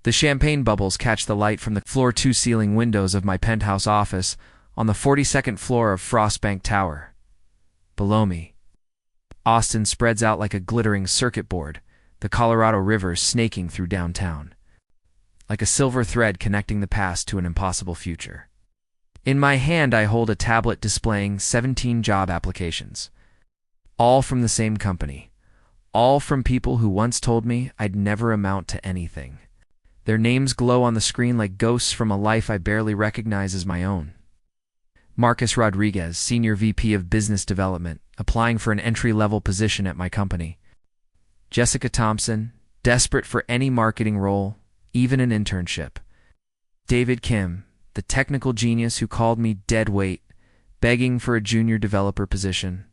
The champagne bubbles catch the light from the floor-to-ceiling windows of my penthouse office on the 42nd floor of Frostbank Tower. Below me, Austin spreads out like a glittering circuit board, the Colorado River snaking through downtown, like a silver thread connecting the past to an impossible future. In my hand, I hold a tablet displaying 17 job applications, all from the same company, all from people who once told me I'd never amount to anything. Their names glow on the screen like ghosts from a life I barely recognize as my own. Marcus Rodriguez, Senior VP of Business Development, applying for an entry-level position at my company. Jessica Thompson, desperate for any marketing role, even an internship. David Kim, the technical genius who called me dead weight, begging for a junior developer position.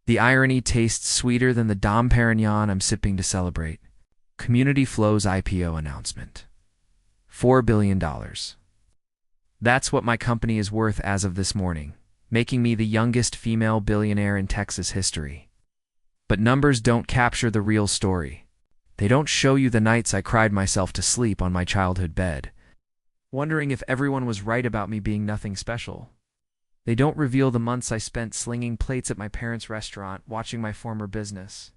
The irony tastes sweeter than the Dom Pérignon I'm sipping to celebrate. CommunityFlow's IPO announcement. $4 billion. That's what my company is worth as of this morning, making me the youngest female billionaire in Texas history. But numbers don't capture the real story. They don't show you the nights I cried myself to sleep on my childhood bed, wondering if everyone was right about me being nothing special. They don't reveal the months I spent slinging plates at my parents' restaurant, watching my former business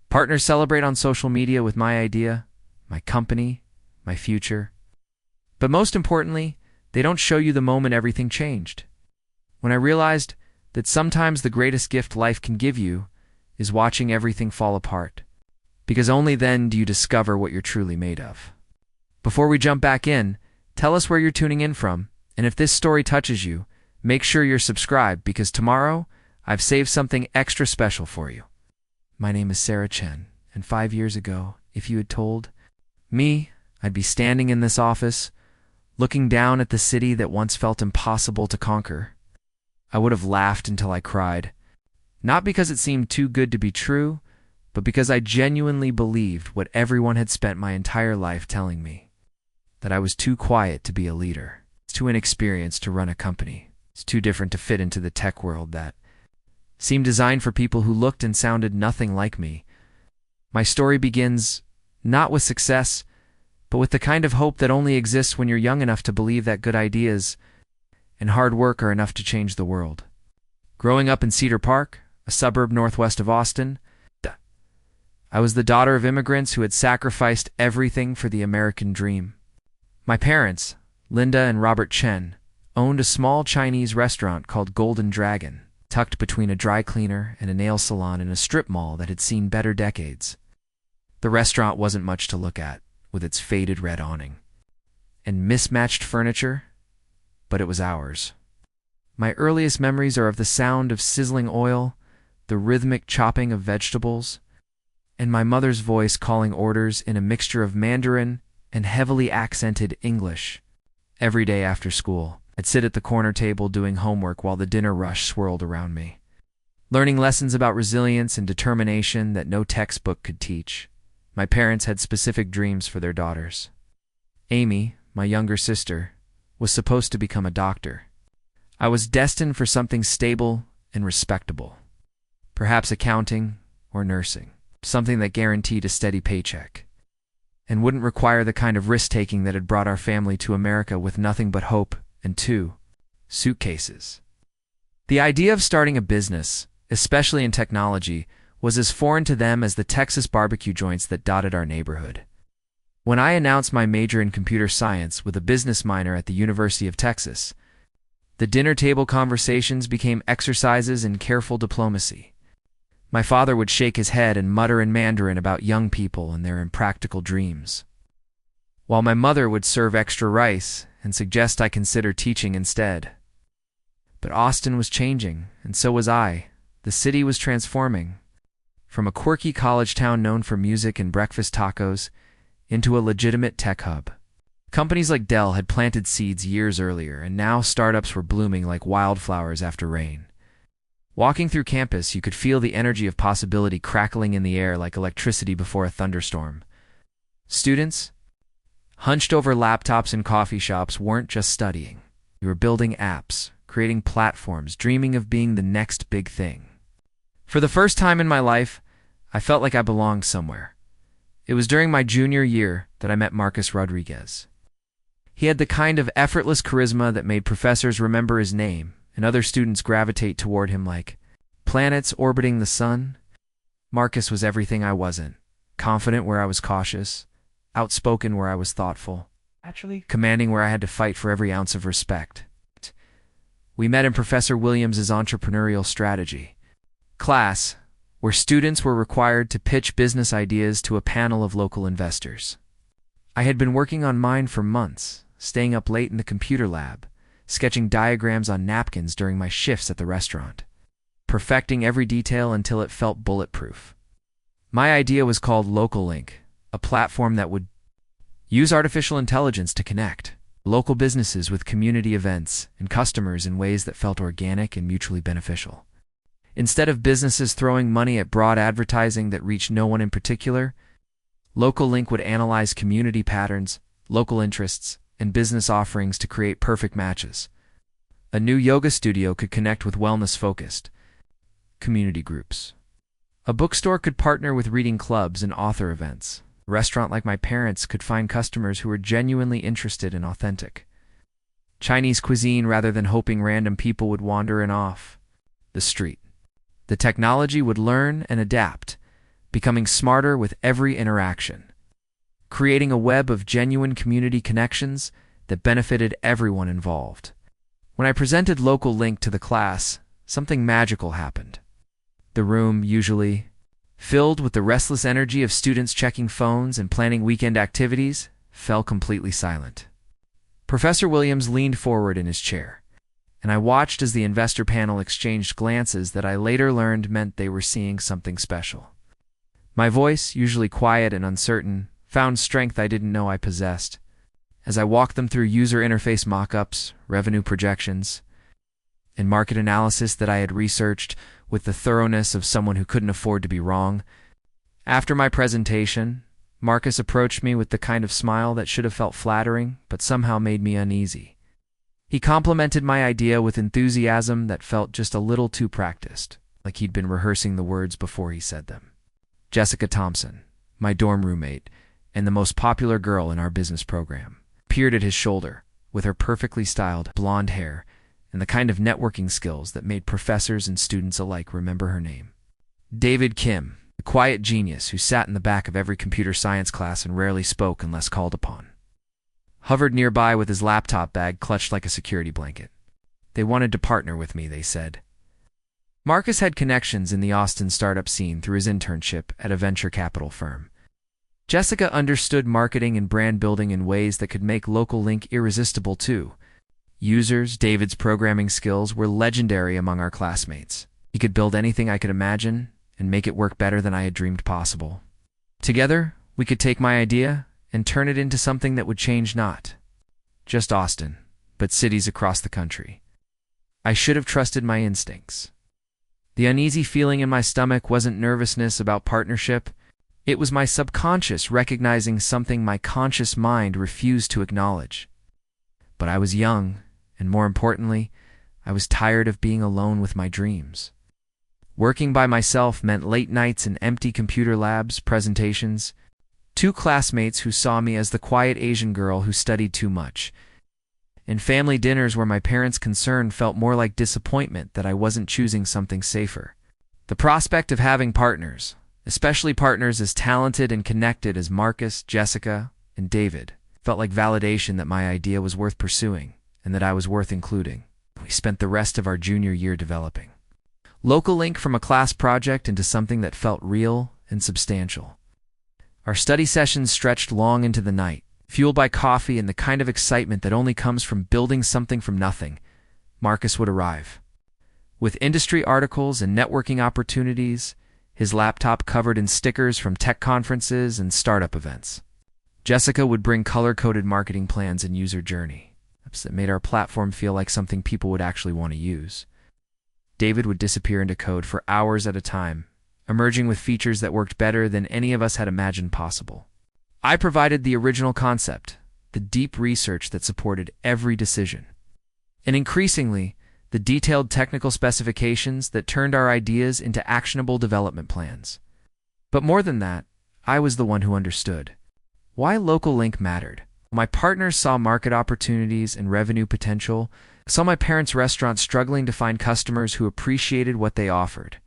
partners celebrate on social media with my idea, my company, my future. But most importantly, they don't show you the moment everything changed. When I realized that sometimes the greatest gift life can give you is watching everything fall apart, because only then do you discover what you're truly made of. Before we jump back in, tell us where you're tuning in from, and if this story touches you, make sure you're subscribed, because tomorrow I've saved something extra special for you. My name is Sarah Chen, and 5 years ago, if you had told me I'd be standing in this office, looking down at the city that once felt impossible to conquer, I would have laughed until I cried. Not because it seemed too good to be true, but because I genuinely believed what everyone had spent my entire life telling me, that I was too quiet to be a leader. It's too inexperienced to run a company. It's too different to fit into the tech world that seemed designed for people who looked and sounded nothing like me. My story begins not with success, but with the kind of hope that only exists when you're young enough to believe that good ideas and hard work are enough to change the world. Growing up in Cedar Park, a suburb northwest of Austin, I was the daughter of immigrants who had sacrificed everything for the American dream. My parents, Linda and Robert Chen, owned a small Chinese restaurant called Golden Dragon, tucked between a dry cleaner and a nail salon in a strip mall that had seen better decades. The restaurant wasn't much to look at, with its faded red awning and mismatched furniture, but it was ours. My earliest memories are of the sound of sizzling oil, the rhythmic chopping of vegetables, and my mother's voice calling orders in a mixture of Mandarin and heavily accented English. Every day after school, I'd sit at the corner table doing homework while the dinner rush swirled around me, learning lessons about resilience and determination that no textbook could teach. My parents had specific dreams for their daughters. Amy, my younger sister, was supposed to become a doctor. I was destined for something stable and respectable, perhaps accounting or nursing, something that guaranteed a steady paycheck and wouldn't require the kind of risk-taking that had brought our family to America with nothing but hope and 2 suitcases. The idea of starting a business, especially in technology, was as foreign to them as the Texas barbecue joints that dotted our neighborhood. When I announced my major in computer science with a business minor at the University of Texas, the dinner table conversations became exercises in careful diplomacy. My father would shake his head and mutter in Mandarin about young people and their impractical dreams, while my mother would serve extra rice and suggest I consider teaching instead. But Austin was changing, and so was I. The city was transforming, from a quirky college town known for music and breakfast tacos into a legitimate tech hub. Companies like Dell had planted seeds years earlier, and now startups were blooming like wildflowers after rain. Walking through campus, you could feel the energy of possibility crackling in the air like electricity before a thunderstorm. Students, hunched over laptops in coffee shops, weren't just studying. You were building apps, creating platforms, dreaming of being the next big thing. For the first time in my life, I felt like I belonged somewhere. It was during my junior year that I met Marcus Rodriguez. He had the kind of effortless charisma that made professors remember his name and other students gravitate toward him like planets orbiting the sun. Marcus was everything I wasn't. Confident where I was cautious, outspoken where I was thoughtful, commanding where I had to fight for every ounce of respect. We met in Professor Williams's entrepreneurial strategy class, where students were required to pitch business ideas to a panel of local investors. I had been working on mine for months, staying up late in the computer lab, sketching diagrams on napkins during my shifts at the restaurant, perfecting every detail until it felt bulletproof. My idea was called Local Link, a platform that would use artificial intelligence to connect local businesses with community events and customers in ways that felt organic and mutually beneficial. Instead of businesses throwing money at broad advertising that reached no one in particular, Local Link would analyze community patterns, local interests, and business offerings to create perfect matches. A new yoga studio could connect with wellness-focused community groups. A bookstore could partner with reading clubs and author events. A restaurant like my parents could find customers who were genuinely interested in authentic Chinese cuisine rather than hoping random people would wander in off the street. The technology would learn and adapt, becoming smarter with every interaction, creating a web of genuine community connections that benefited everyone involved. When I presented Local Link to the class, something magical happened. The room, usually filled with the restless energy of students checking phones and planning weekend activities, fell completely silent. Professor Williams leaned forward in his chair, and I watched as the investor panel exchanged glances that I later learned meant they were seeing something special. My voice, usually quiet and uncertain, found strength I didn't know I possessed. As I walked them through user interface mock-ups, revenue projections, and market analysis that I had researched with the thoroughness of someone who couldn't afford to be wrong. After my presentation, Marcus approached me with the kind of smile that should have felt flattering, but somehow made me uneasy. He complimented my idea with enthusiasm that felt just a little too practiced, like he'd been rehearsing the words before he said them. Jessica Thompson, my dorm roommate, and the most popular girl in our business program, peered at his shoulder with her perfectly styled blonde hair and the kind of networking skills that made professors and students alike remember her name. David Kim, the quiet genius who sat in the back of every computer science class and rarely spoke unless called upon, hovered nearby with his laptop bag clutched like a security blanket. They wanted to partner with me, they said. Marcus had connections in the Austin startup scene through his internship at a venture capital firm. Jessica understood marketing and brand building in ways that could make Local Link irresistible too. David's programming skills were legendary among our classmates. He could build anything I could imagine and make it work better than I had dreamed possible. Together, we could take my idea and turn it into something that would change not just Austin, but cities across the country. I should have trusted my instincts. The uneasy feeling in my stomach wasn't nervousness about partnership. It was my subconscious recognizing something my conscious mind refused to acknowledge. But I was young, and more importantly, I was tired of being alone with my dreams. Working by myself meant late nights in empty computer labs, presentations, two classmates who saw me as the quiet Asian girl who studied too much, and family dinners where my parents' concern felt more like disappointment that I wasn't choosing something safer. The prospect of having partners, especially partners as talented and connected as Marcus, Jessica, and David, felt like validation that my idea was worth pursuing and that I was worth including. We spent the rest of our junior year developing Local Link from a class project into something that felt real and substantial. Our study sessions stretched long into the night, fueled by coffee and the kind of excitement that only comes from building something from nothing. Marcus would arrive with industry articles and networking opportunities, his laptop covered in stickers from tech conferences and startup events. Jessica would bring color-coded marketing plans and user journey apps that made our platform feel like something people would actually want to use. David would disappear into code for hours at a time, emerging with features that worked better than any of us had imagined possible. I provided the original concept, the deep research that supported every decision, and increasingly, the detailed technical specifications that turned our ideas into actionable development plans. But more than that, I was the one who understood why local link mattered. My partners saw market opportunities and revenue potential, saw my parents' restaurant struggling to find customers who appreciated what they offered.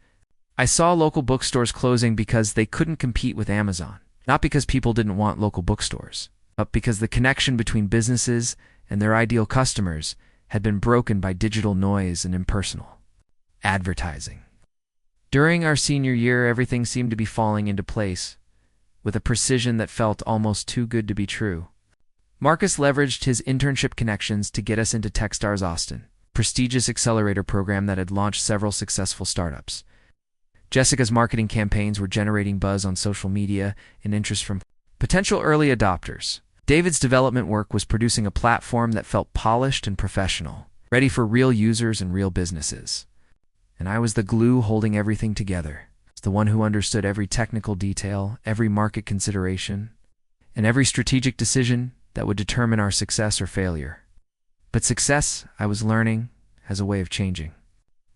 I saw local bookstores closing because they couldn't compete with Amazon, not because people didn't want local bookstores, but because the connection between businesses and their ideal customers had been broken by digital noise and impersonal advertising. During our senior year, everything seemed to be falling into place, with a precision that felt almost too good to be true. Marcus leveraged his internship connections to get us into Techstars Austin, a prestigious accelerator program that had launched several successful startups. Jessica's marketing campaigns were generating buzz on social media and interest from potential early adopters. David's development work was producing a platform that felt polished and professional, ready for real users and real businesses. And I was the glue holding everything together, the one who understood every technical detail, every market consideration, and every strategic decision that would determine our success or failure. But success, I was learning, has a way of changing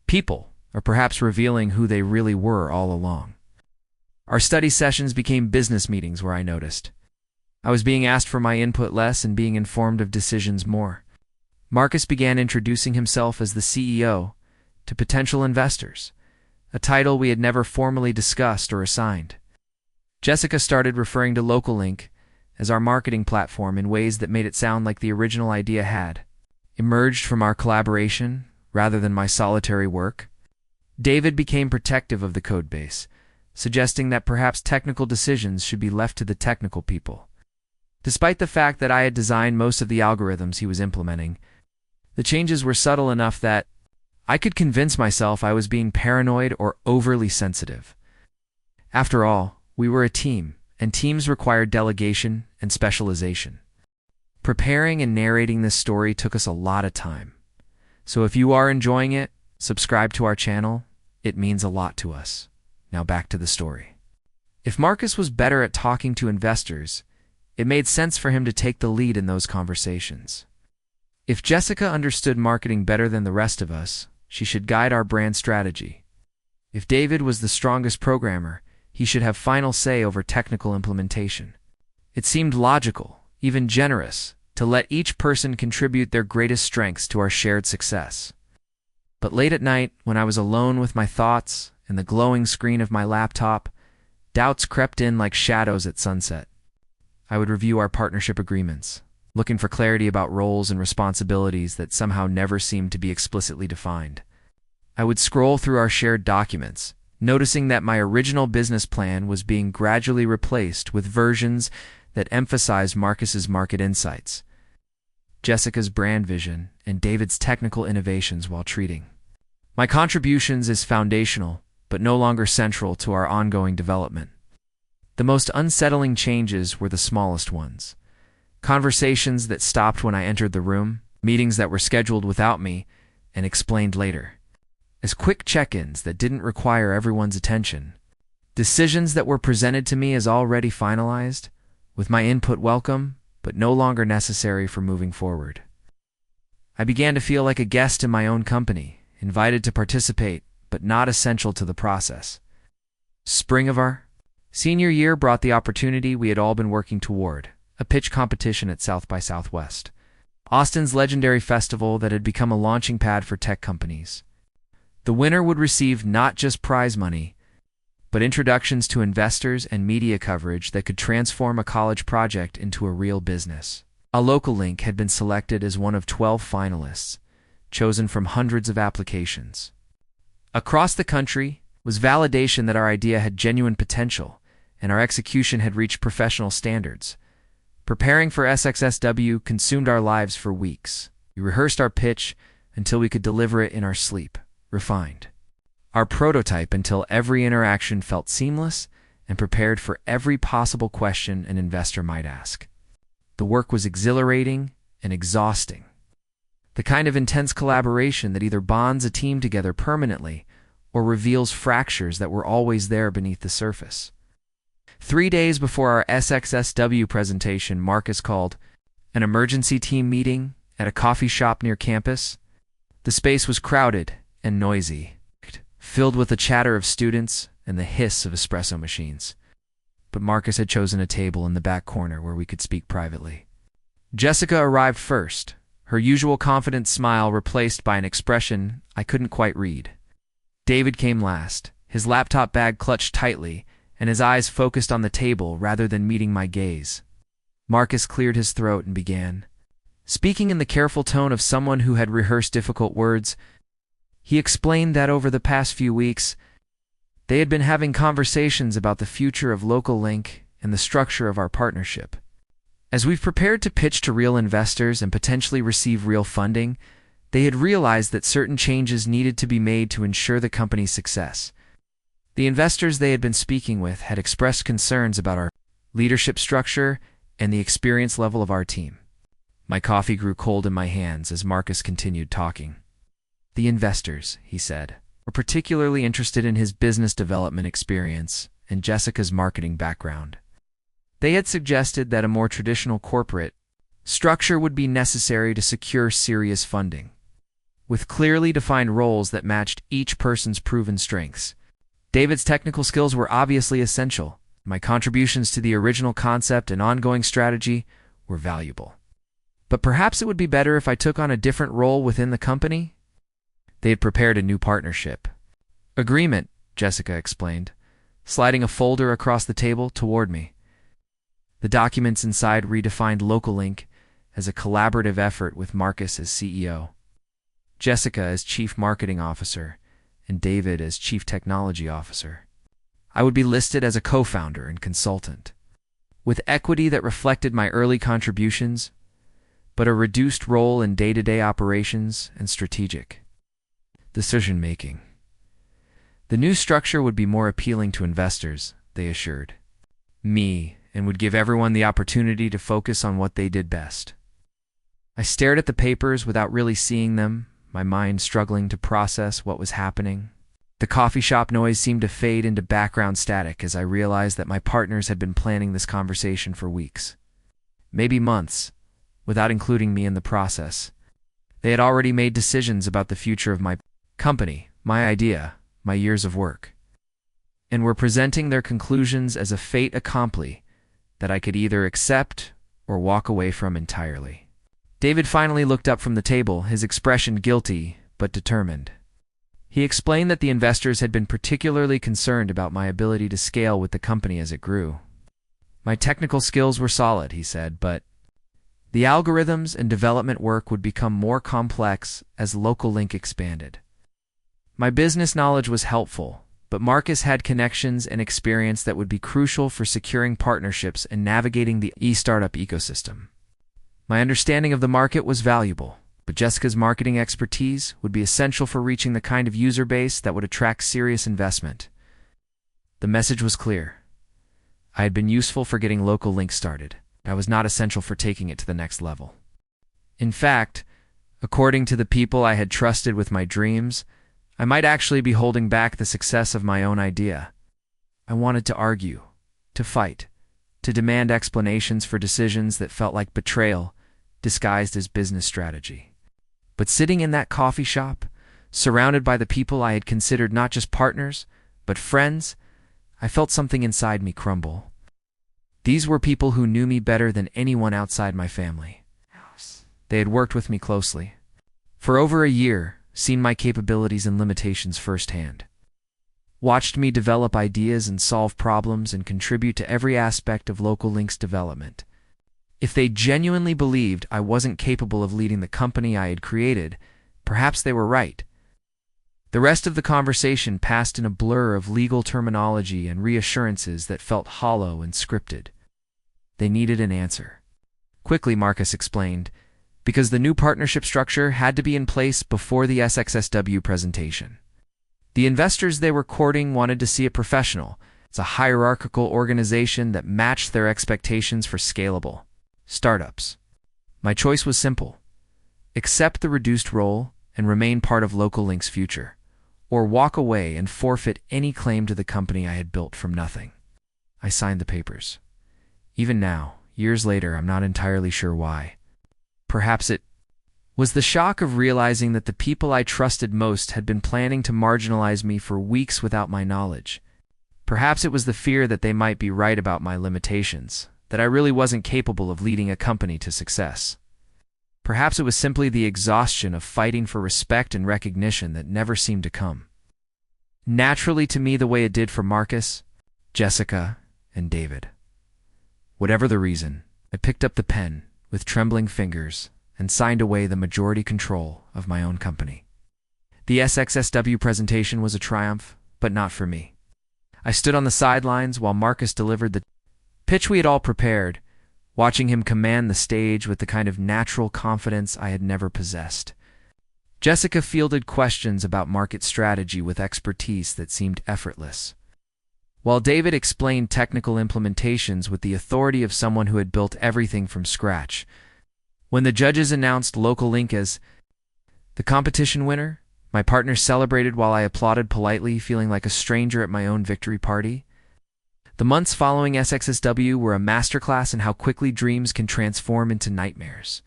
people, or perhaps revealing who they really were all along. Our study sessions became business meetings where I noticed I was being asked for my input less and being informed of decisions more. Marcus began introducing himself as the CEO to potential investors, a title we had never formally discussed or assigned. Jessica started referring to LocalLink as our marketing platform in ways that made it sound like the original idea had emerged from our collaboration rather than my solitary work. David became protective of the codebase, suggesting that perhaps technical decisions should be left to the technical people. Despite the fact that I had designed most of the algorithms he was implementing, the changes were subtle enough that I could convince myself I was being paranoid or overly sensitive. After all, we were a team, and teams required delegation and specialization. Preparing and narrating this story took us a lot of time. So if you are enjoying it, subscribe to our channel. It means a lot to us. Now back to the story. If Marcus was better at talking to investors, it made sense for him to take the lead in those conversations. If Jessica understood marketing better than the rest of us, she should guide our brand strategy. If David was the strongest programmer, he should have final say over technical implementation. It seemed logical, even generous, to let each person contribute their greatest strengths to our shared success. But late at night, when I was alone with my thoughts and the glowing screen of my laptop, doubts crept in like shadows at sunset. I would review our partnership agreements, looking for clarity about roles and responsibilities that somehow never seemed to be explicitly defined. I would scroll through our shared documents, noticing that my original business plan was being gradually replaced with versions that emphasized Marcus's market insights, Jessica's brand vision, and David's technical innovations while treating my contributions as foundational, but no longer central to our ongoing development. The most unsettling changes were the smallest ones. Conversations that stopped when I entered the room, meetings that were scheduled without me and explained later, as quick check-ins that didn't require everyone's attention, decisions that were presented to me as already finalized, with my input welcome, but no longer necessary for moving forward. I began to feel like a guest in my own company, invited to participate, but not essential to the process. Spring of our senior year brought the opportunity we had all been working toward, a pitch competition at South by Southwest, Austin's legendary festival that had become a launching pad for tech companies. The winner would receive not just prize money, but introductions to investors and media coverage that could transform a college project into a real business. A LocalLink had been selected as one of 12 finalists, chosen from hundreds of applications. Across the country was validation that our idea had genuine potential and our execution had reached professional standards. Preparing for SXSW consumed our lives for weeks. We rehearsed our pitch until we could deliver it in our sleep, refined our prototype until every interaction felt seamless and prepared for every possible question an investor might ask. The work was exhilarating and exhausting, the kind of intense collaboration that either bonds a team together permanently or reveals fractures that were always there beneath the surface. 3 days before our SXSW presentation, Marcus called an emergency team meeting at a coffee shop near campus. The space was crowded and noisy, filled with the chatter of students and the hiss of espresso machines. but Marcus had chosen a table in the back corner where we could speak privately. Jessica arrived first, her usual confident smile replaced by an expression I couldn't quite read. David came last, his laptop bag clutched tightly, and his eyes focused on the table rather than meeting my gaze. Marcus cleared his throat and began, speaking in the careful tone of someone who had rehearsed difficult words. He explained that over the past few weeks, they had been having conversations about the future of LocalLink and the structure of our partnership. As we've prepared to pitch to real investors and potentially receive real funding, they had realized that certain changes needed to be made to ensure the company's success. The investors they had been speaking with had expressed concerns about our leadership structure and the experience level of our team. My coffee grew cold in my hands as Marcus continued talking. The investors, he said, were particularly interested in his business development experience and Jessica's marketing background. They had suggested that a more traditional corporate structure would be necessary to secure serious funding, with clearly defined roles that matched each person's proven strengths. David's technical skills were obviously essential. My contributions to the original concept and ongoing strategy were valuable. But perhaps it would be better if I took on a different role within the company? They had prepared a new partnership agreement, Jessica explained, sliding a folder across the table toward me. The documents inside redefined LocalLink as a collaborative effort with Marcus as CEO, Jessica as Chief Marketing Officer, and David as Chief Technology Officer. I would be listed as a co-founder and consultant, with equity that reflected my early contributions, but a reduced role in day-to-day operations and strategic decision-making. The new structure would be more appealing to investors, they assured me, and would give everyone the opportunity to focus on what they did best. I stared at the papers without really seeing them, my mind struggling to process what was happening. The coffee shop noise seemed to fade into background static as I realized that my partners had been planning this conversation for weeks, maybe months, without including me in the process. They had already made decisions about the future of my company, my idea, my years of work, and were presenting their conclusions as a fait accompli that I could either accept or walk away from entirely. David finally looked up from the table, his expression guilty but determined. He explained that the investors had been particularly concerned about my ability to scale with the company as it grew. My technical skills were solid, he said, but the algorithms and development work would become more complex as LocalLink expanded. My business knowledge was helpful, but Marcus had connections and experience that would be crucial for securing partnerships and navigating the e-startup ecosystem. My understanding of the market was valuable, but Jessica's marketing expertise would be essential for reaching the kind of user base that would attract serious investment. The message was clear. I had been useful for getting LocalLink started. I was not essential for taking it to the next level. In fact, according to the people I had trusted with my dreams, I might actually be holding back the success of my own idea. I wanted to argue, to fight, to demand explanations for decisions that felt like betrayal disguised as business strategy. But sitting in that coffee shop, surrounded by the people I had considered not just partners, but friends, I felt something inside me crumble. These were people who knew me better than anyone outside my family. They had worked with me closely. For over a year, seen my capabilities and limitations firsthand. Watched me develop ideas and solve problems and contribute to every aspect of LocalLink's development. If they genuinely believed I wasn't capable of leading the company I had created, perhaps they were right. The rest of the conversation passed in a blur of legal terminology and reassurances that felt hollow and scripted. They needed an answer. Quickly, Marcus explained, because the new partnership structure had to be in place before the SXSW presentation. The investors they were courting wanted to see a professional. It's a hierarchical organization that matched their expectations for scalable startups. My choice was simple. Accept the reduced role and remain part of LocalLink's future, or walk away and forfeit any claim to the company I had built from nothing. I signed the papers. Even now, years later, I'm not entirely sure why. Perhaps it was the shock of realizing that the people I trusted most had been planning to marginalize me for weeks without my knowledge. Perhaps it was the fear that they might be right about my limitations, that I really wasn't capable of leading a company to success. Perhaps it was simply the exhaustion of fighting for respect and recognition that never seemed to come naturally to me the way it did for Marcus, Jessica, and David. Whatever the reason, I picked up the pen with trembling fingers and signed away the majority control of my own company. The SXSW presentation was a triumph, but not for me. I stood on the sidelines while Marcus delivered the pitch we had all prepared, watching him command the stage with the kind of natural confidence I had never possessed. Jessica fielded questions about market strategy with expertise that seemed effortless, while David explained technical implementations with the authority of someone who had built everything from scratch. When the judges announced Local Link as the competition winner, my partner celebrated while I applauded politely, feeling like a stranger at my own victory party. The months following SXSW were a masterclass in how quickly dreams can transform into nightmares.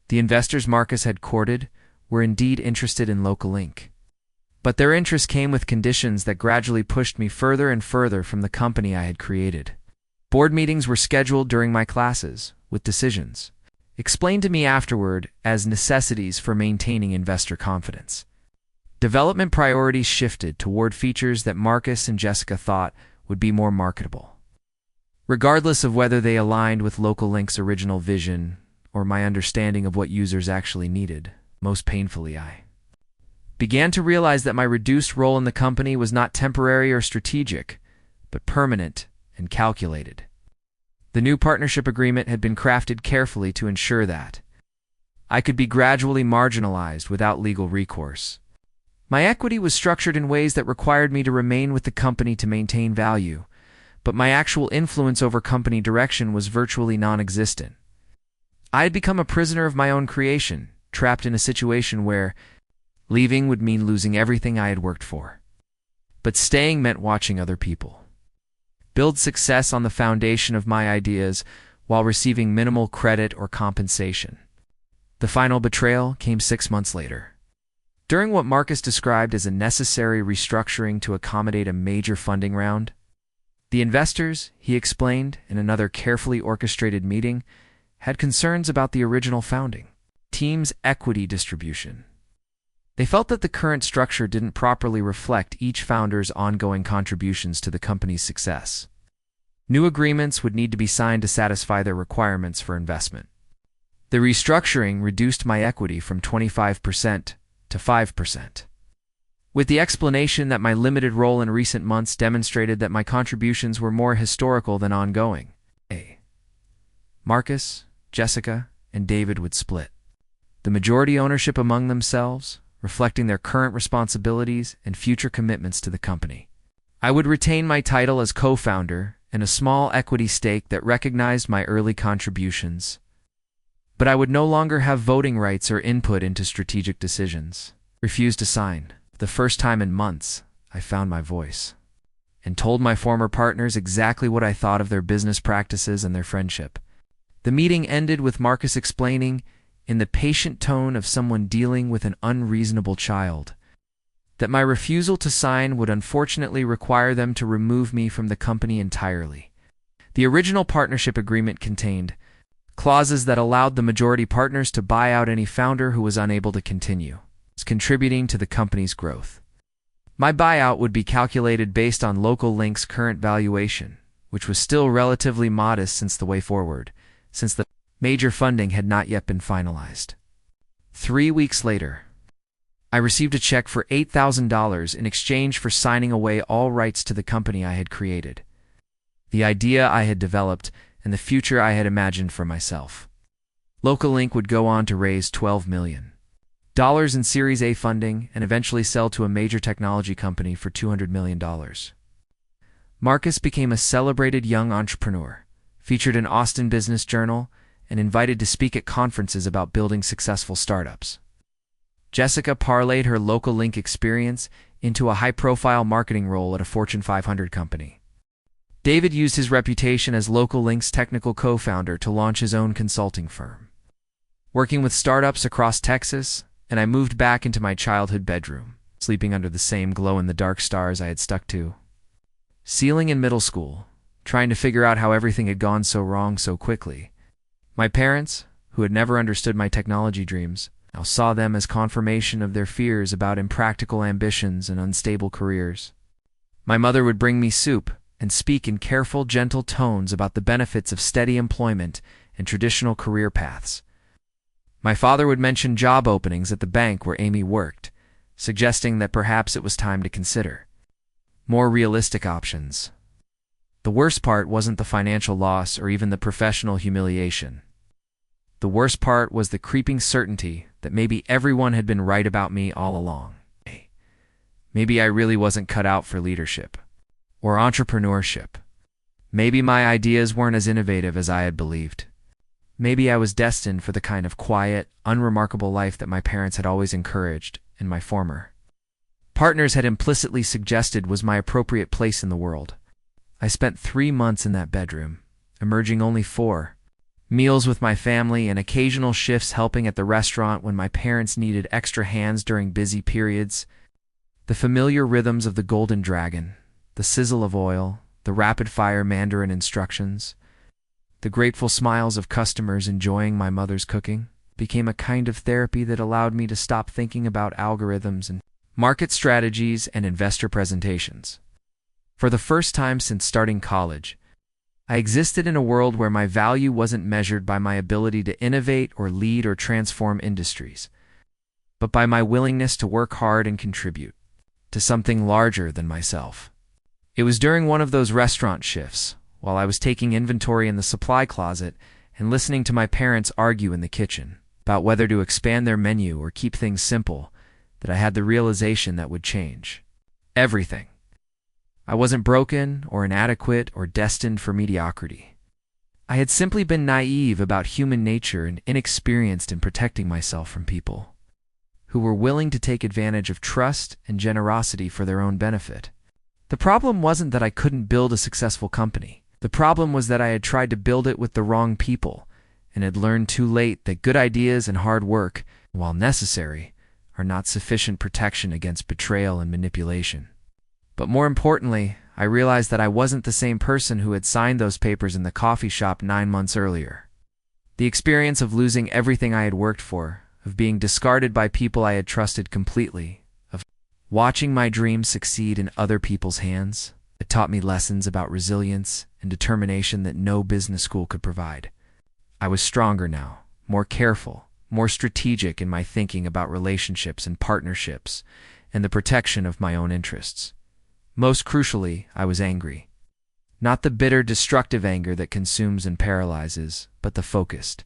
The investors Marcus had courted were indeed interested in Local Link, but their interest came with conditions that gradually pushed me further and further from the company I had created. Board meetings were scheduled during my classes, with decisions explained to me afterward as necessities for maintaining investor confidence. Development priorities shifted toward features that Marcus and Jessica thought would be more marketable, regardless of whether they aligned with Local Link's original vision or my understanding of what users actually needed. Most painfully, I began to realize that my reduced role in the company was not temporary or strategic, but permanent and calculated. The new partnership agreement had been crafted carefully to ensure that I could be gradually marginalized without legal recourse. My equity was structured in ways that required me to remain with the company to maintain value, but my actual influence over company direction was virtually non-existent. I had become a prisoner of my own creation, trapped in a situation where leaving would mean losing everything I had worked for. But staying meant watching other people build success on the foundation of my ideas while receiving minimal credit or compensation. The final betrayal came 6 months later. During what Marcus described as a necessary restructuring to accommodate a major funding round, the investors, he explained in another carefully orchestrated meeting, had concerns about the original founding team's equity distribution. They felt that the current structure didn't properly reflect each founder's ongoing contributions to the company's success. New agreements would need to be signed to satisfy their requirements for investment. The restructuring reduced my equity from 25% to 5%, with the explanation that my limited role in recent months demonstrated that my contributions were more historical than ongoing. Marcus, Jessica, and David would split the majority ownership among themselves, reflecting their current responsibilities and future commitments to the company. I would retain my title as co-founder and a small equity stake that recognized my early contributions, but I would no longer have voting rights or input into strategic decisions. Refused to sign. For the first time in months, I found my voice and told my former partners exactly what I thought of their business practices and their friendship. The meeting ended with Marcus explaining, in the patient tone of someone dealing with an unreasonable child, that my refusal to sign would unfortunately require them to remove me from the company entirely. The original partnership agreement contained clauses that allowed the majority partners to buy out any founder who was unable to continue, contributing to the company's growth. My buyout would be calculated based on Local Link's current valuation, which was still relatively modest since the major funding had not yet been finalized. 3 weeks later, I received a check for $8,000 in exchange for signing away all rights to the company I had created, the idea I had developed, and the future I had imagined for myself. Local Link would go on to raise $12 million in Series A funding and eventually sell to a major technology company for $200 million. Marcus became a celebrated young entrepreneur, featured in Austin Business Journal, and invited to speak at conferences about building successful startups. Jessica parlayed her Local Link experience into a high-profile marketing role at a Fortune 500 company. David used his reputation as Local Link's technical co-founder to launch his own consulting firm, working with startups across Texas, and I moved back into my childhood bedroom, sleeping under the same glow-in-the-dark stars I had stuck to. Ceiling in middle school, trying to figure out how everything had gone so wrong so quickly. My parents, who had never understood my technology dreams, now saw them as confirmation of their fears about impractical ambitions and unstable careers. My mother would bring me soup and speak in careful, gentle tones about the benefits of steady employment and traditional career paths. My father would mention job openings at the bank where Amy worked, suggesting that perhaps it was time to consider more realistic options. The worst part wasn't the financial loss or even the professional humiliation. The worst part was the creeping certainty that maybe everyone had been right about me all along. Maybe I really wasn't cut out for leadership or entrepreneurship. Maybe my ideas weren't as innovative as I had believed. Maybe I was destined for the kind of quiet, unremarkable life that my parents had always encouraged and my former partners had implicitly suggested was my appropriate place in the world. I spent 3 months in that bedroom, emerging only 4. Meals with my family and occasional shifts helping at the restaurant when my parents needed extra hands during busy periods. The familiar rhythms of the Golden Dragon, the sizzle of oil, the rapid-fire Mandarin instructions, the grateful smiles of customers enjoying my mother's cooking became a kind of therapy that allowed me to stop thinking about algorithms and market strategies and investor presentations. For the first time since starting college, I existed in a world where my value wasn't measured by my ability to innovate or lead or transform industries, but by my willingness to work hard and contribute to something larger than myself. It was during one of those restaurant shifts, while I was taking inventory in the supply closet and listening to my parents argue in the kitchen about whether to expand their menu or keep things simple, that I had the realization that would change everything. I wasn't broken or inadequate or destined for mediocrity. I had simply been naive about human nature and inexperienced in protecting myself from people who were willing to take advantage of trust and generosity for their own benefit. The problem wasn't that I couldn't build a successful company. The problem was that I had tried to build it with the wrong people and had learned too late that good ideas and hard work, while necessary, are not sufficient protection against betrayal and manipulation. But more importantly, I realized that I wasn't the same person who had signed those papers in the coffee shop 9 months earlier. The experience of losing everything I had worked for, of being discarded by people I had trusted completely, of watching my dreams succeed in other people's hands, it taught me lessons about resilience and determination that no business school could provide. I was stronger now, more careful, more strategic in my thinking about relationships and partnerships, and the protection of my own interests. Most crucially, I was angry. Not the bitter, destructive anger that consumes and paralyzes, but the focused,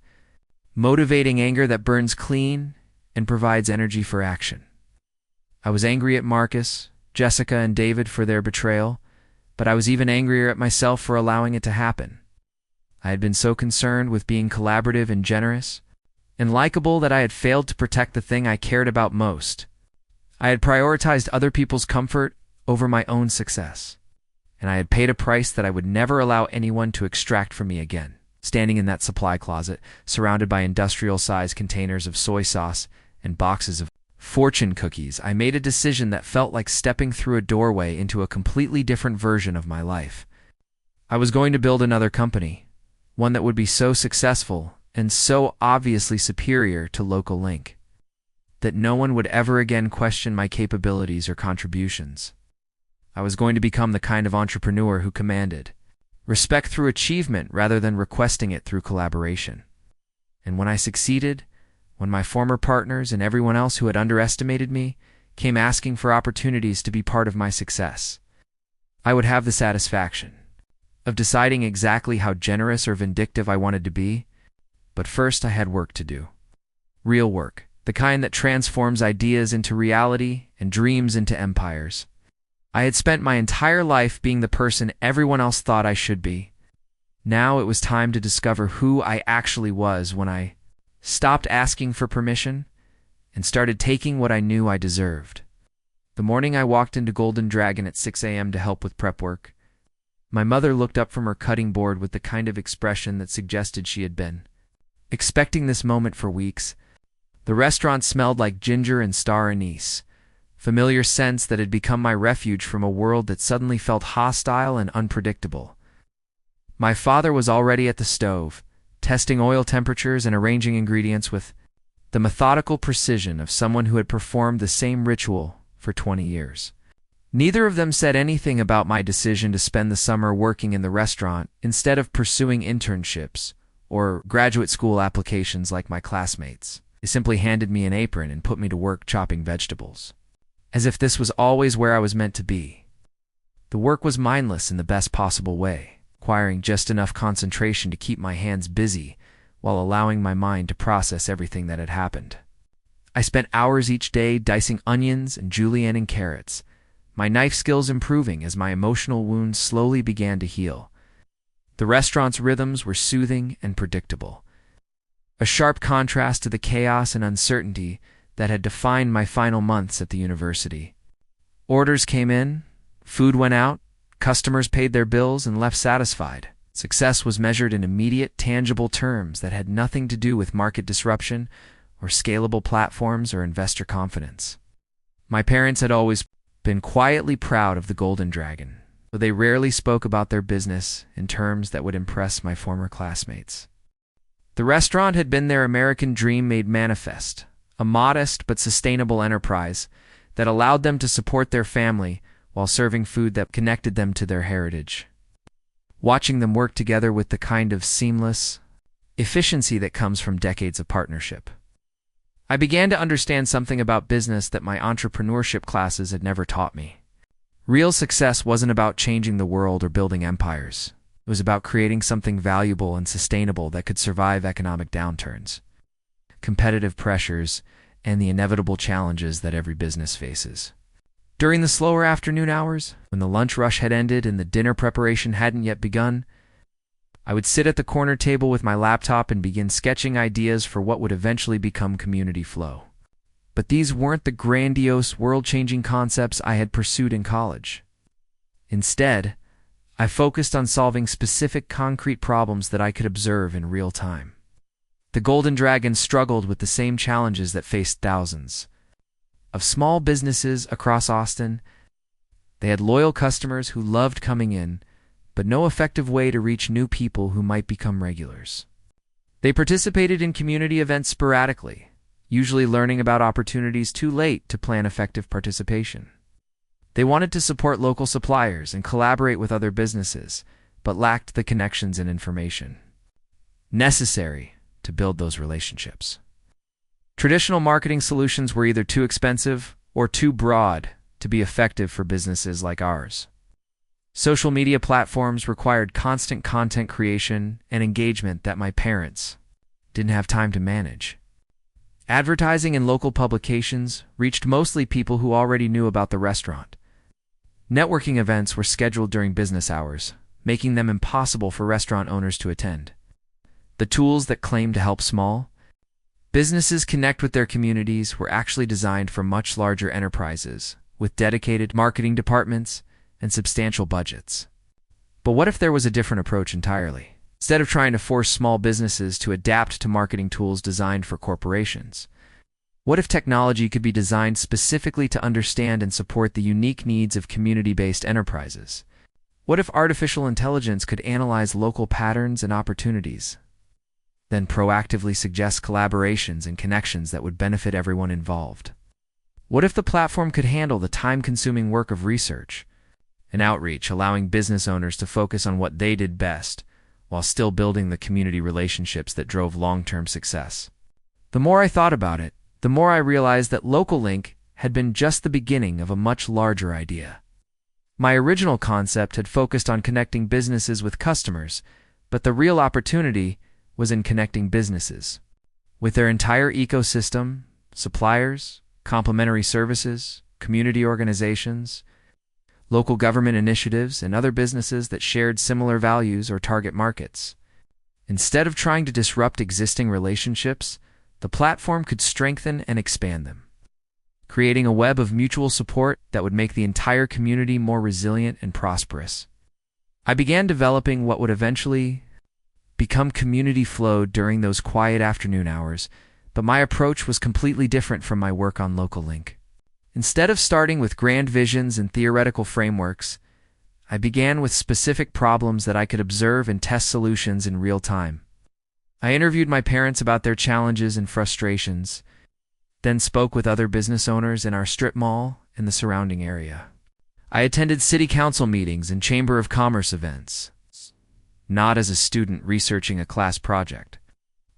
motivating anger that burns clean and provides energy for action. I was angry at Marcus, Jessica, and David for their betrayal, but I was even angrier at myself for allowing it to happen. I had been so concerned with being collaborative and generous and likable that I had failed to protect the thing I cared about most. I had prioritized other people's comfort over my own success, and I had paid a price that I would never allow anyone to extract from me again. Standing in that supply closet, surrounded by industrial-sized containers of soy sauce and boxes of fortune cookies, I made a decision that felt like stepping through a doorway into a completely different version of my life. I was going to build another company, one that would be so successful and so obviously superior to Local Link that no one would ever again question my capabilities or contributions. I was going to become the kind of entrepreneur who commanded respect through achievement rather than requesting it through collaboration. And when I succeeded, when my former partners and everyone else who had underestimated me came asking for opportunities to be part of my success, I would have the satisfaction of deciding exactly how generous or vindictive I wanted to be. But first I had work to do. Real work, the kind that transforms ideas into reality and dreams into empires. I had spent my entire life being the person everyone else thought I should be. Now it was time to discover who I actually was when I stopped asking for permission and started taking what I knew I deserved. The morning I walked into Golden Dragon at 6 a.m. to help with prep work, my mother looked up from her cutting board with the kind of expression that suggested she had been expecting this moment for weeks. The restaurant smelled like ginger and star anise, familiar scents that had become my refuge from a world that suddenly felt hostile and unpredictable. My father was already at the stove, testing oil temperatures and arranging ingredients with the methodical precision of someone who had performed the same ritual for 20 years. Neither of them said anything about my decision to spend the summer working in the restaurant instead of pursuing internships or graduate school applications like my classmates. They simply handed me an apron and put me to work chopping vegetables, as if this was always where I was meant to be. The work was mindless in the best possible way, requiring just enough concentration to keep my hands busy while allowing my mind to process everything that had happened. I spent hours each day dicing onions and julienning carrots, my knife skills improving as my emotional wounds slowly began to heal. The restaurant's rhythms were soothing and predictable, a sharp contrast to the chaos and uncertainty that had defined my final months at the university. Orders came in, food went out, customers paid their bills and left satisfied. Success was measured in immediate, tangible terms that had nothing to do with market disruption or scalable platforms or investor confidence. My parents had always been quietly proud of the Golden Dragon, though they rarely spoke about their business in terms that would impress my former classmates. The restaurant had been their American dream made manifest, a modest but sustainable enterprise that allowed them to support their family while serving food that connected them to their heritage. Watching them work together with the kind of seamless efficiency that comes from decades of partnership, I began to understand something about business that my entrepreneurship classes had never taught me. Real success wasn't about changing the world or building empires. It was about creating something valuable and sustainable that could survive economic downturns, competitive pressures, and the inevitable challenges that every business faces. During the slower afternoon hours, when the lunch rush had ended and the dinner preparation hadn't yet begun, I would sit at the corner table with my laptop and begin sketching ideas for what would eventually become CommunityFlow. But these weren't the grandiose, world-changing concepts I had pursued in college. Instead, I focused on solving specific concrete problems that I could observe in real time. The Golden Dragon struggled with the same challenges that faced thousands of small businesses across Austin. They had loyal customers who loved coming in, but no effective way to reach new people who might become regulars. They participated in community events sporadically, usually learning about opportunities too late to plan effective participation. They wanted to support local suppliers and collaborate with other businesses, but lacked the connections and information necessary to build those relationships. Traditional marketing solutions were either too expensive or too broad to be effective for businesses like ours. Social media platforms required constant content creation and engagement that my parents didn't have time to manage. Advertising in local publications reached mostly people who already knew about the restaurant. Networking events were scheduled during business hours, making them impossible for restaurant owners to attend. The tools that claimed to help small businesses connect with their communities were actually designed for much larger enterprises, with dedicated marketing departments and substantial budgets. But what if there was a different approach entirely? Instead of trying to force small businesses to adapt to marketing tools designed for corporations, what if technology could be designed specifically to understand and support the unique needs of community-based enterprises? What if artificial intelligence could analyze local patterns and opportunities, then proactively suggest collaborations and connections that would benefit everyone involved? What if the platform could handle the time-consuming work of research and outreach, allowing business owners to focus on what they did best while still building the community relationships that drove long-term success? The more I thought about it, the more I realized that LocalLink had been just the beginning of a much larger idea. My original concept had focused on connecting businesses with customers, but the real opportunity was in connecting businesses with their entire ecosystem, suppliers, complementary services, community organizations, local government initiatives, and other businesses that shared similar values or target markets. Instead of trying to disrupt existing relationships, the platform could strengthen and expand them, creating a web of mutual support that would make the entire community more resilient and prosperous. I began developing what would eventually become CommunityFlow during those quiet afternoon hours, but my approach was completely different from my work on LocalLink. Instead of starting with grand visions and theoretical frameworks, I began with specific problems that I could observe and test solutions in real time. I interviewed my parents about their challenges and frustrations, then spoke with other business owners in our strip mall and the surrounding area. I attended city council meetings and chamber of commerce events, not as a student researching a class project,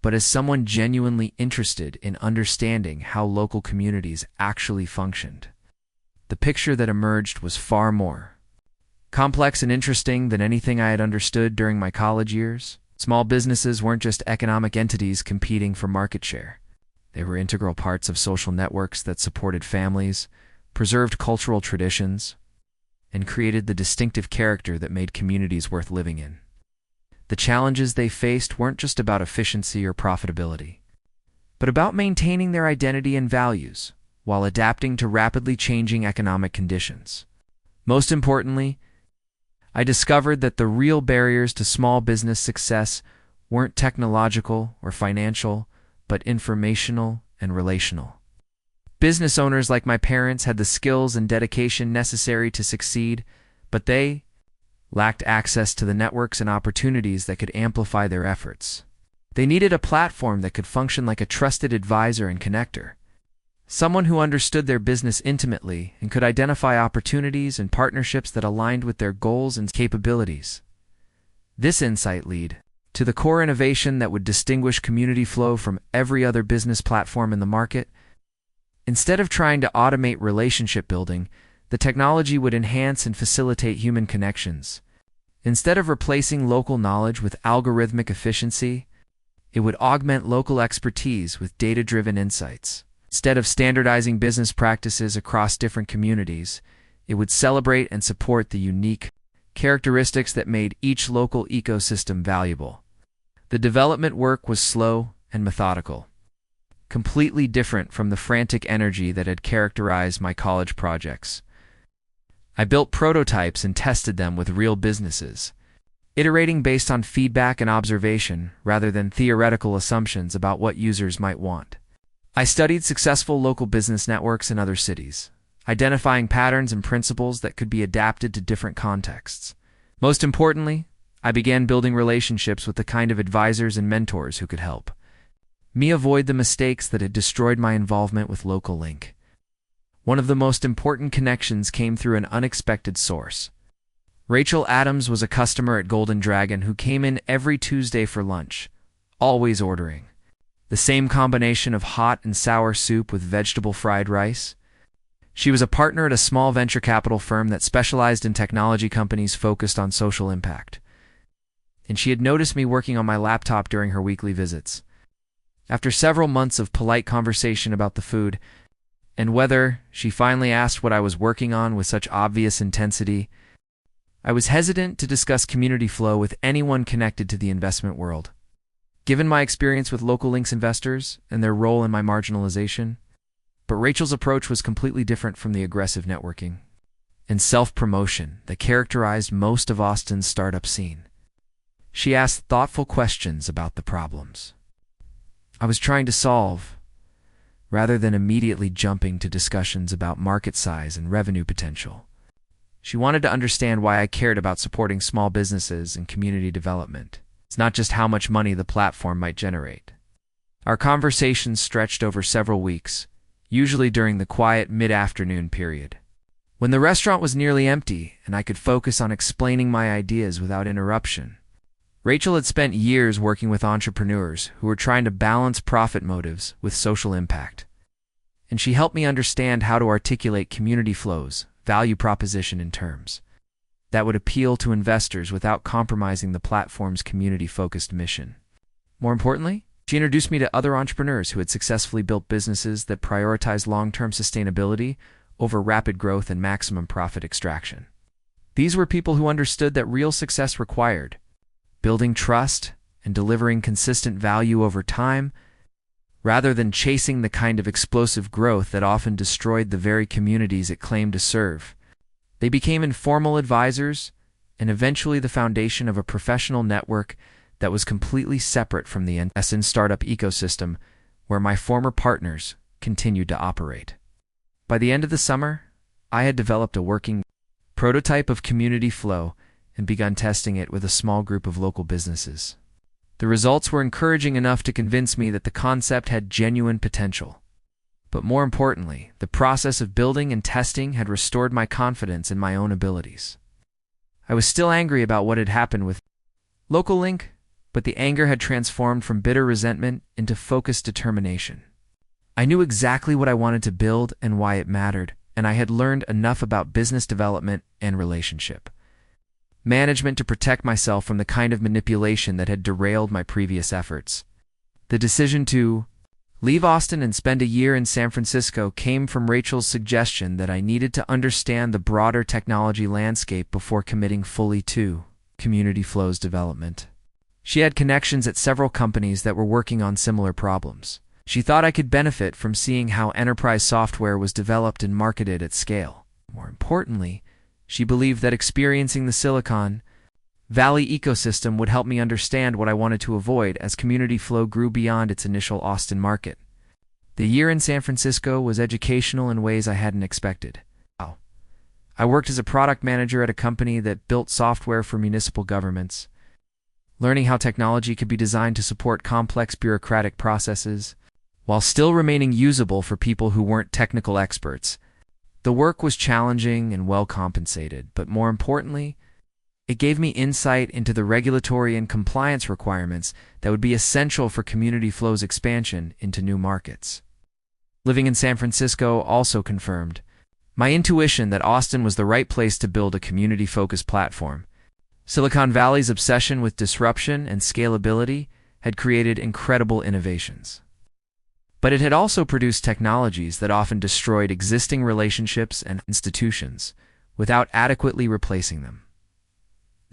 but as someone genuinely interested in understanding how local communities actually functioned. The picture that emerged was far more complex and interesting than anything I had understood during my college years. Small businesses weren't just economic entities competing for market share. They were integral parts of social networks that supported families, preserved cultural traditions, and created the distinctive character that made communities worth living in. The challenges they faced weren't just about efficiency or profitability, but about maintaining their identity and values while adapting to rapidly changing economic conditions. Most importantly, I discovered that the real barriers to small business success weren't technological or financial, but informational and relational. Business owners like my parents had the skills and dedication necessary to succeed, but they lacked access to the networks and opportunities that could amplify their efforts. They needed a platform that could function like a trusted advisor and connector, someone who understood their business intimately and could identify opportunities and partnerships that aligned with their goals and capabilities. This insight led to the core innovation that would distinguish CommunityFlow from every other business platform in the market. Instead of trying to automate relationship building, the technology would enhance and facilitate human connections. Instead of replacing local knowledge with algorithmic efficiency, it would augment local expertise with data-driven insights. Instead of standardizing business practices across different communities, it would celebrate and support the unique characteristics that made each local ecosystem valuable. The development work was slow and methodical, completely different from the frantic energy that had characterized my college projects. I built prototypes and tested them with real businesses, iterating based on feedback and observation rather than theoretical assumptions about what users might want. I studied successful local business networks in other cities, identifying patterns and principles that could be adapted to different contexts. Most importantly, I began building relationships with the kind of advisors and mentors who could help me avoid the mistakes that had destroyed my involvement with Local Link. One of the most important connections came through an unexpected source. Rachel Adams was a customer at Golden Dragon who came in every Tuesday for lunch, always ordering the same combination of hot and sour soup with vegetable fried rice. She was a partner at a small venture capital firm that specialized in technology companies focused on social impact, and she had noticed me working on my laptop during her weekly visits. After several months of polite conversation about the food and weather, she finally asked what I was working on with such obvious intensity. I was hesitant to discuss CommunityFlow with anyone connected to the investment world, given my experience with Local Link's investors and their role in my marginalization. But Rachel's approach was completely different from the aggressive networking and self-promotion that characterized most of Austin's startup scene. She asked thoughtful questions about the problems I was trying to solve, rather than immediately jumping to discussions about market size and revenue potential. She wanted to understand why I cared about supporting small businesses and community development. It's not just how much money the platform might generate. Our conversations stretched over several weeks, usually during the quiet mid-afternoon period, when the restaurant was nearly empty and I could focus on explaining my ideas without interruption. Rachel had spent years working with entrepreneurs who were trying to balance profit motives with social impact, and she helped me understand how to articulate CommunityFlow's value proposition in terms that would appeal to investors without compromising the platform's community-focused mission. More importantly, she introduced me to other entrepreneurs who had successfully built businesses that prioritized long-term sustainability over rapid growth and maximum profit extraction. These were people who understood that real success required building trust and delivering consistent value over time, rather than chasing the kind of explosive growth that often destroyed the very communities it claimed to serve. They became informal advisors and eventually the foundation of a professional network that was completely separate from the startup ecosystem where my former partners continued to operate. By the end of the summer, I had developed a working prototype of CommunityFlow and begun testing it with a small group of local businesses. The results were encouraging enough to convince me that the concept had genuine potential. But more importantly, the process of building and testing had restored my confidence in my own abilities. I was still angry about what had happened with Local Link, but the anger had transformed from bitter resentment into focused determination. I knew exactly what I wanted to build and why it mattered, and I had learned enough about business development and relationship management to protect myself from the kind of manipulation that had derailed my previous efforts. The decision to leave Austin and spend a year in San Francisco came from Rachel's suggestion that I needed to understand the broader technology landscape before committing fully to CommunityFlow's development. She had connections at several companies that were working on similar problems. She thought I could benefit from seeing how enterprise software was developed and marketed at scale. More importantly, she believed that experiencing the Silicon Valley ecosystem would help me understand what I wanted to avoid as CommunityFlow grew beyond its initial Austin market. The year in San Francisco was educational in ways I hadn't expected. I worked as a product manager at a company that built software for municipal governments, learning how technology could be designed to support complex bureaucratic processes while still remaining usable for people who weren't technical experts. The work was challenging and well compensated, but more importantly, it gave me insight into the regulatory and compliance requirements that would be essential for CommunityFlow's expansion into new markets. Living in San Francisco also confirmed my intuition that Austin was the right place to build a community-focused platform. Silicon Valley's obsession with disruption and scalability had created incredible innovations. But it had also produced technologies that often destroyed existing relationships and institutions without adequately replacing them.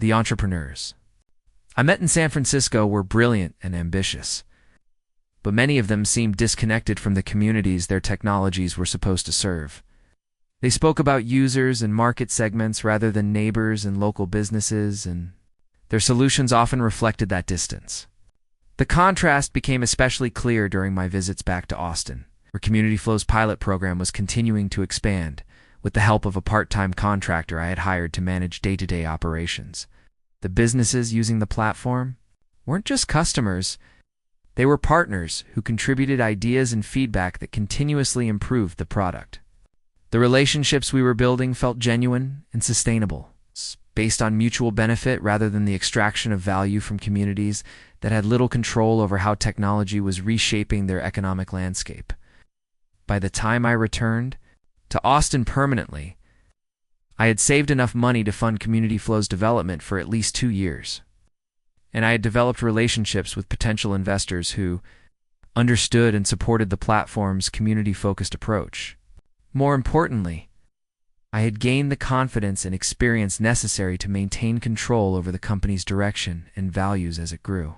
The entrepreneurs I met in San Francisco were brilliant and ambitious, but many of them seemed disconnected from the communities their technologies were supposed to serve. They spoke about users and market segments rather than neighbors and local businesses, and their solutions often reflected that distance. The contrast became especially clear during my visits back to Austin, where CommunityFlow's pilot program was continuing to expand with the help of a part-time contractor I had hired to manage day-to-day operations. The businesses using the platform weren't just customers, they were partners who contributed ideas and feedback that continuously improved the product. The relationships we were building felt genuine and sustainable, based on mutual benefit rather than the extraction of value from communities that had little control over how technology was reshaping their economic landscape. By the time I returned to Austin permanently, I had saved enough money to fund CommunityFlow's development for at least 2 years, and I had developed relationships with potential investors who understood and supported the platform's community-focused approach. More importantly, I had gained the confidence and experience necessary to maintain control over the company's direction and values as it grew.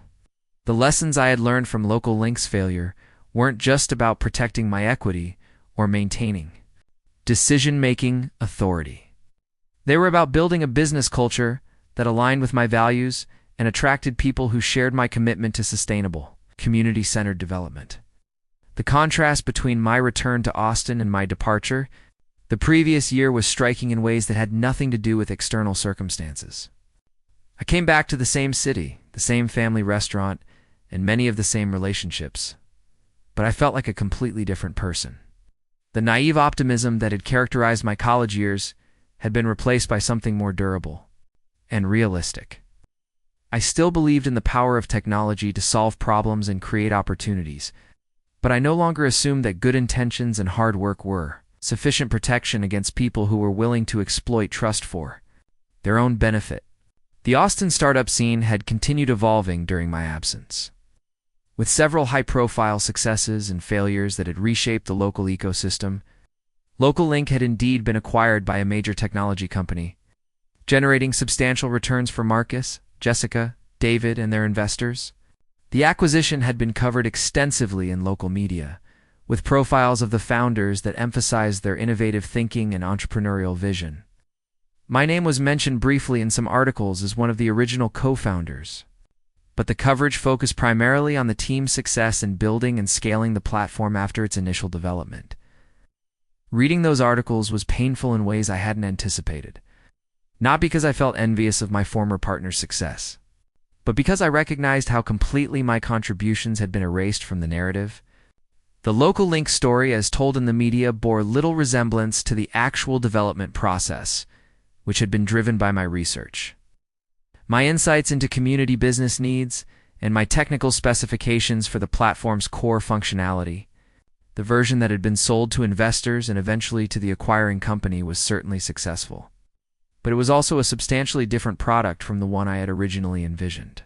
The lessons I had learned from Local Link's failure weren't just about protecting my equity or maintaining decision-making authority. They were about building a business culture that aligned with my values and attracted people who shared my commitment to sustainable, community-centered development. The contrast between my return to Austin and my departure the previous year was striking in ways that had nothing to do with external circumstances. I came back to the same city, the same family restaurant, and many of the same relationships, but I felt like a completely different person. The naive optimism that had characterized my college years had been replaced by something more durable and realistic. I still believed in the power of technology to solve problems and create opportunities, but I no longer assumed that good intentions and hard work were sufficient protection against people who were willing to exploit trust for their own benefit. The Austin startup scene had continued evolving during my absence, with several high-profile successes and failures that had reshaped the local ecosystem. Local Link had indeed been acquired by a major technology company, generating substantial returns for Marcus, Jessica, David, and their investors. The acquisition had been covered extensively in local media, with profiles of the founders that emphasized their innovative thinking and entrepreneurial vision. My name was mentioned briefly in some articles as one of the original co-founders, but the coverage focused primarily on the team's success in building and scaling the platform after its initial development. Reading those articles was painful in ways I hadn't anticipated. Not because I felt envious of my former partner's success, but because I recognized how completely my contributions had been erased from the narrative. The local link story, as told in the media, bore little resemblance to the actual development process, which had been driven by my research. My insights into community business needs and my technical specifications for the platform's core functionality. The version that had been sold to investors and eventually to the acquiring company was certainly successful. But it was also a substantially different product from the one I had originally envisioned.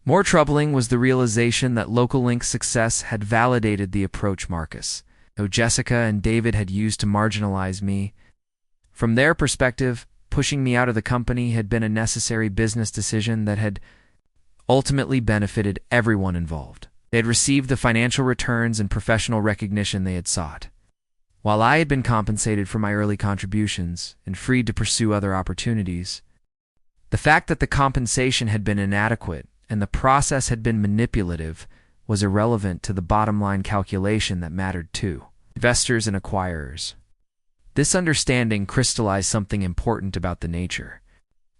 More troubling was the realization that Local Link's success had validated the approach Marcus, though Jessica and David had used to marginalize me. From their perspective, pushing me out of the company had been a necessary business decision that had ultimately benefited everyone involved. They had received the financial returns and professional recognition they had sought, while I had been compensated for my early contributions and freed to pursue other opportunities. The fact that the compensation had been inadequate and the process had been manipulative was irrelevant to the bottom-line calculation that mattered to investors and acquirers. This understanding crystallized something important about the nature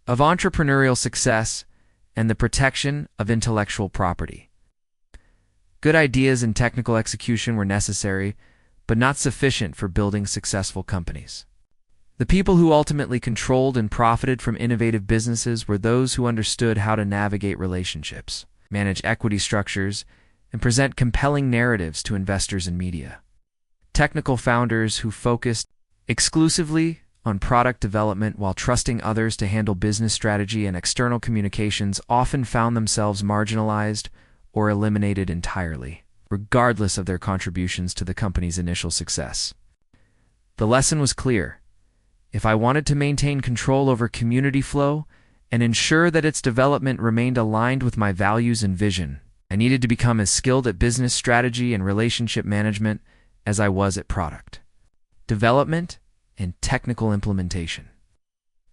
of entrepreneurial success and the protection of intellectual property. Good ideas and technical execution were necessary, but not sufficient for building successful companies. The people who ultimately controlled and profited from innovative businesses were those who understood how to navigate relationships, manage equity structures, and present compelling narratives to investors and media. Technical founders who focused exclusively on product development while trusting others to handle business strategy and external communications often found themselves marginalized or eliminated entirely, regardless of their contributions to the company's initial success. The lesson was clear. If I wanted to maintain control over CommunityFlow and ensure that its development remained aligned with my values and vision, I needed to become as skilled at business strategy and relationship management as I was at product development and technical implementation.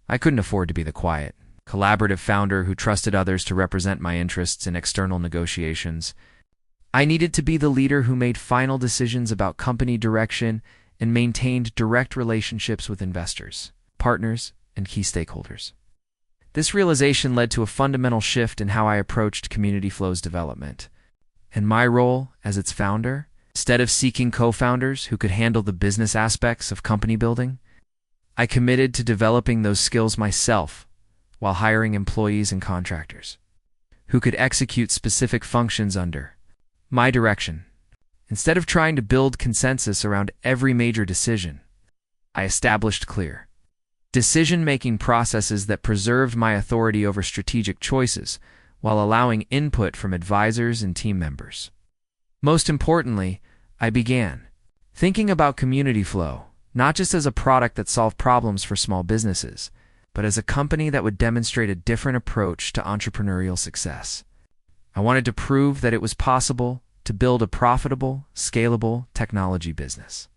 I couldn't afford to be the quiet, collaborative founder who trusted others to represent my interests in external negotiations. I needed to be the leader who made final decisions about company direction and maintained direct relationships with investors, partners, and key stakeholders. This realization led to a fundamental shift in how I approached CommunityFlow's development. And my role as its founder, instead of seeking co-founders who could handle the business aspects of company building, I committed to developing those skills myself while hiring employees and contractors who could execute specific functions under my direction. Instead of trying to build consensus around every major decision, I established clear decision-making processes that preserved my authority over strategic choices while allowing input from advisors and team members. Most importantly, I began thinking about CommunityFlow not just as a product that solved problems for small businesses, but as a company that would demonstrate a different approach to entrepreneurial success. I wanted to prove that it was possible to build a profitable, scalable technology business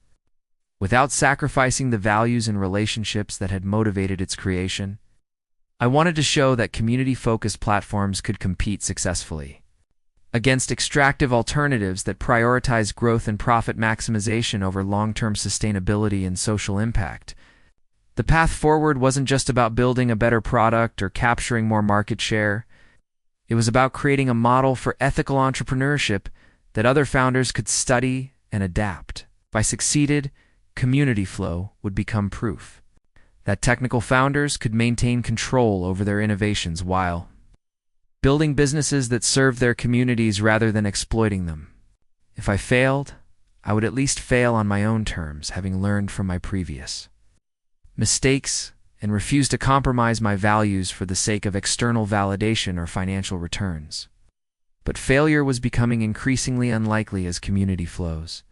without sacrificing the values and relationships that had motivated its creation. I wanted to show that community-focused platforms could compete successfully against extractive alternatives that prioritize growth and profit maximization over long-term sustainability and social impact. The path forward wasn't just about building a better product or capturing more market share. It was about creating a model for ethical entrepreneurship that other founders could study and adapt. If I succeeded, CommunityFlow would become proof that technical founders could maintain control over their innovations while building businesses that served their communities rather than exploiting them. If I failed, I would at least fail on my own terms, having learned from my previous mistakes and refused to compromise my values for the sake of external validation or financial returns. But failure was becoming increasingly unlikely as CommunityFlow's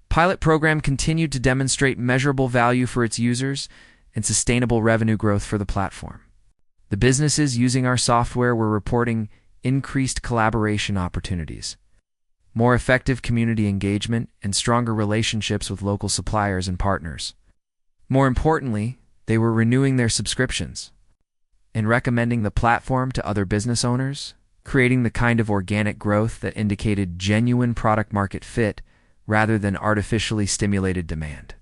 pilot program continued to demonstrate measurable value for its users and sustainable revenue growth for the platform. The businesses using our software were reporting increased collaboration opportunities, more effective community engagement, and stronger relationships with local suppliers and partners. More importantly, they were renewing their subscriptions and recommending the platform to other business owners, creating the kind of organic growth that indicated genuine product-market fit rather than artificially stimulated demand.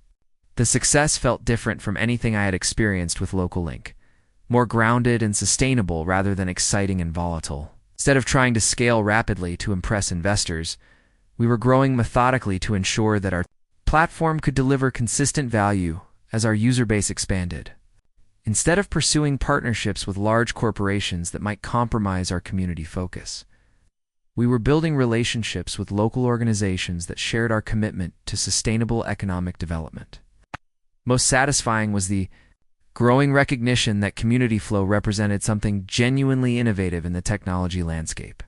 The success felt different from anything I had experienced with LocalLink, more grounded and sustainable rather than exciting and volatile. Instead of trying to scale rapidly to impress investors, we were growing methodically to ensure that our platform could deliver consistent value as our user base expanded. Instead of pursuing partnerships with large corporations that might compromise our community focus, we were building relationships with local organizations that shared our commitment to sustainable economic development. Most satisfying was the growing recognition that CommunityFlow represented something genuinely innovative in the technology landscape.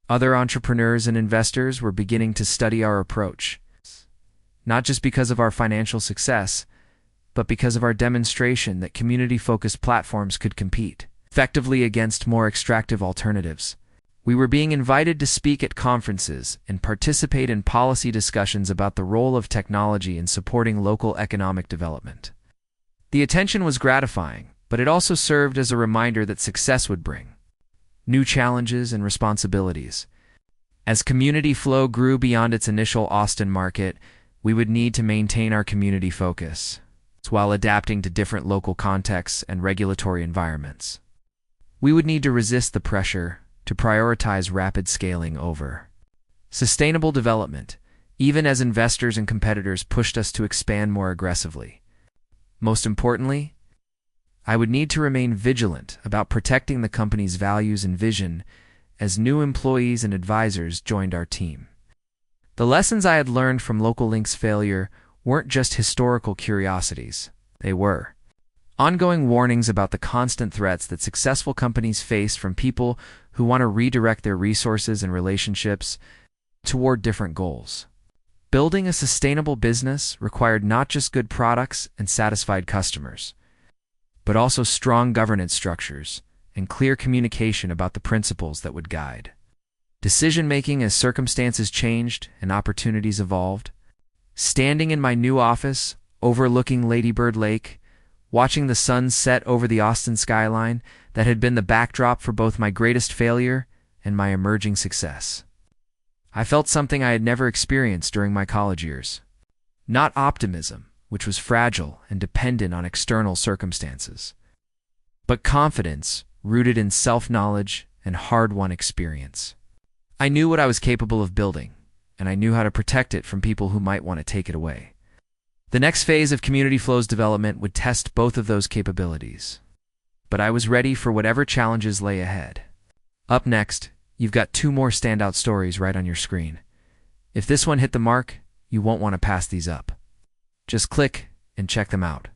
Other entrepreneurs and investors were beginning to study our approach, not just because of our financial success, but because of our demonstration that community-focused platforms could compete effectively against more extractive alternatives. We were being invited to speak at conferences and participate in policy discussions about the role of technology in supporting local economic development. The attention was gratifying, but it also served as a reminder that success would bring new challenges and responsibilities. As CommunityFlow grew beyond its initial Austin market, we would need to maintain our community focus while adapting to different local contexts and regulatory environments. We would need to resist the pressure to prioritize rapid scaling over sustainable development, even as investors and competitors pushed us to expand more aggressively. Most importantly, I would need to remain vigilant about protecting the company's values and vision as new employees and advisors joined our team. The lessons I had learned from LocalLink's failure weren't just historical curiosities. They were ongoing warnings about the constant threats that successful companies face from people who want to redirect their resources and relationships toward different goals. Building a sustainable business required not just good products and satisfied customers, but also strong governance structures and clear communication about the principles that would guide decision-making as circumstances changed and opportunities evolved. Standing in my new office, overlooking Lady Bird Lake, watching the sun set over the Austin skyline that had been the backdrop for both my greatest failure and my emerging success, I felt something I had never experienced during my college years. Not optimism, which was fragile and dependent on external circumstances, but confidence rooted in self-knowledge and hard-won experience. I knew what I was capable of building, and I knew how to protect it from people who might want to take it away. The next phase of CommunityFlow's development would test both of those capabilities, but I was ready for whatever challenges lay ahead. Up next, you've got 2 more standout stories right on your screen. If this one hit the mark, you won't want to pass these up. Just click and check them out.